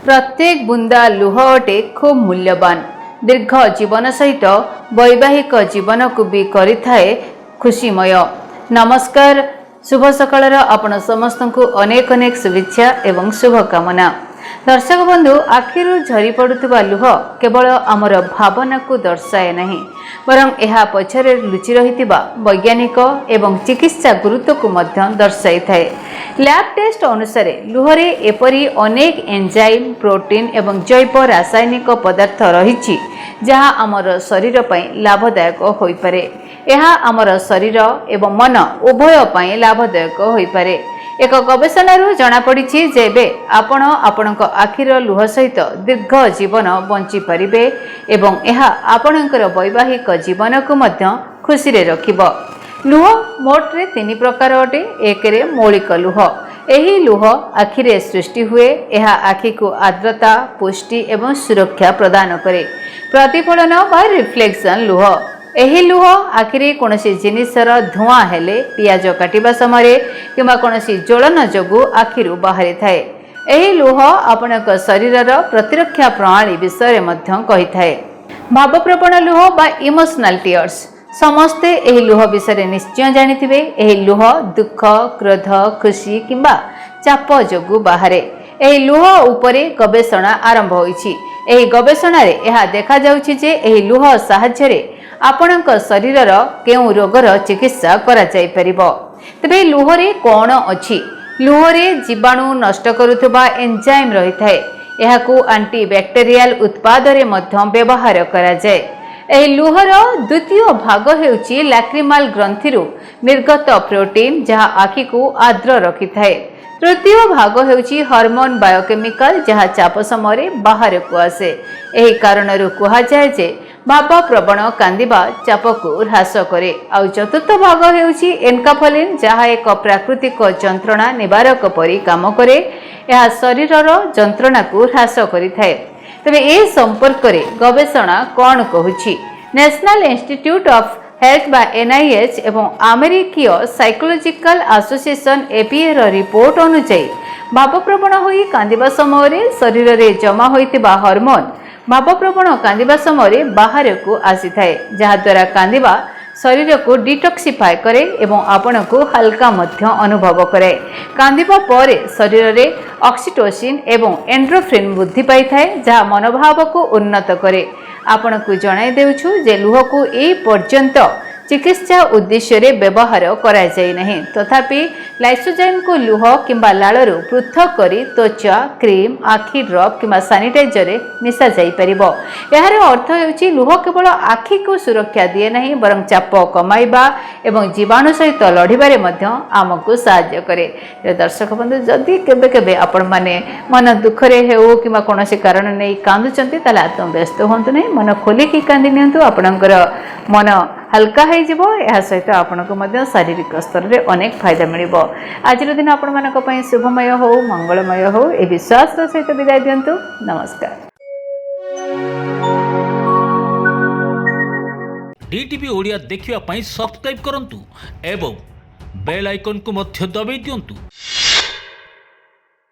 प्रत्येक बुंदा लुह अटे खूब मूल्यवान। दीर्घ जीवन सहित वैवाहिक जीवन को भी करिथाए खुशीमय। नमस्कार, शुभ सकाळ आपण समस्त को अनेक अनेक शुभेच्छा एवं शुभकामना। दर्शक बंधु, आखिरु झरी पड़ुवा लुह केवल आमर भावना को दर्शाए नहीं, बरं यह पछरे लुचि रहितिबा वैज्ञानिक एवं चिकित्सा गुरुत्व को मध्य दर्शाई थाए। लैब टेस्ट अनुसार लुहरे एपरी अनेक एंजाइम, प्रोटीन एवं जैव रासायनिक पदार्थ रही जहाँ आमर शरीर पई लाभदायक होई पारे। यह आमर शरीर एवं मन उभय पई लाभदायक होई पारे। एक गवेषणारू जनापड़ी जे आपण आपणक आखिर लुह सहित दीर्घ जीवन बंची पारिबे एवं यह आपणकर वैवाहिक जीवन को मध्य खुशी रे रखिब। लुह मोटरे 3 प्रकार अटे। एक रे मौलिक लुह। एही लुह आखिरे सृष्टि हुए। यह आखि को आर्द्रता, पुष्टि एवं सुरक्षा प्रदान करे। प्रतिफलन बा रिफ्लेक्शन लुह। एही लुह आखिरे कोनोसी जिनिसर धुआं हेले, पियाज काटिबा समय किंबा कोनोसी ज्वलन जोगु आखिरु बाहरी थाए। एही लुह आपणक शरीरर प्रतिरक्षा प्रणाली विषय मध्य कहि थाए। भावप्रवण लुह बा इमोशनल टीयर्स। समस्ते एही लुह विषय निश्चय जानिथिबे। एही लुह दुख, क्रोध, खुशी किंबा चाप जोगु बाहरे। एही लुह उपरे गवेषणा आरंभ होईछि। एही गवेषणा रे यह देखा जाउछि जे एही लुह सहाय्य आपणक शरीरर केउ रोगर चिकित्सा करा जाई परिबो। तबे लुहरे कोन अछि? लुहरे जीवाणु नष्ट करुथबा एंजाइम रही थाए। एहाकू एंटीबैक्टेरियल उत्पाद रे मध्य व्यवहार करा जाय। एही लुहर द्वितीय भाग हेउची लैक्रिमाल ग्रंथिरु निर्गत प्रोटीन जहा आखि को आर्द्र रखि थाए। तृतीय भाग हेउची हार्मोन बायोकेमिकल जहा चाप समय बाहर को आसे। एही कारणरू कुहा जाय जे भावप्रवण कांदिबा चाप को ह्रास करे। आउ चतुर्थ भाग हेउची एनकाफलिन जहा एक प्राकृतिक जंत्रणा निवारक परि काम करे। यह शरीरर जंत्रणा को ह्रास करिथाए। तबे ए संपर्क रे गवेषणा कोन कहूची? नेशनल इंस्टीट्यूट ऑफ हेल्थ बा NIH एवं अमेरिकीय साइकोलॉजिकल एसोसिएशन APA रो रिपोर्ट अनुसार भावप्रवण होई कांदिबा समय शरीर रे जमा होइतिबा हार्मोन भावप्रवण कांदिबा समय बाहर को आसी थाए, जहा द्वारा कांदिबा शरीर को डिटॉक्सिफाई करे एवं आपण को हल्का मध्य अनुभव करे। कांदिबा परे शरीर रे ऑक्सीटोसिन एवं एंड्रोफिन वृद्धि पाई थाए, जहा मनोभाव को उन्नत करे। आपण को जणाई देउछु जे लुह को ए पर्यंत चिकित्सा उद्देश्य रे व्यवहार करा जाय नहीं, तथापि लाइसोजाइम को लुह किंबा लाळरू पृथक करी त्वचा, क्रीम, आखि ड्रॉप किंबा सैनिटाइजर रे मिसा जाई परिबो। यार अर्थ हेउची लुह केवल आखि को सुरक्षा दिए नहीं, बरं चाप कमाइबा एवं जीवाणु सहित लढिबारे मध्य आमको सहाय्य करे। दर्शक बंधु, जदि केबे केबे आपण माने मन दुख रे हेउ किंबा कोनोसी कारण नै कांदुचंती ताले आत्म व्यस्त होंतु नै, मन खोली की कांदी नियंतु। आपणकर मन हल्का है जीवो। यह सहित आपनको मध्य शारीरिक स्तर रे अनेक फायदा मिलिबो। आज दिन आपण मानक पई शुभमय हो, मंगलमय हो, ए विश्वास सहित विदाय दियंतु। नमस्कार। DTV ओडिया देखिवा पई सब्सक्राइब करंतु एवं बेल आइकन को मध्य दबाई दियंतु।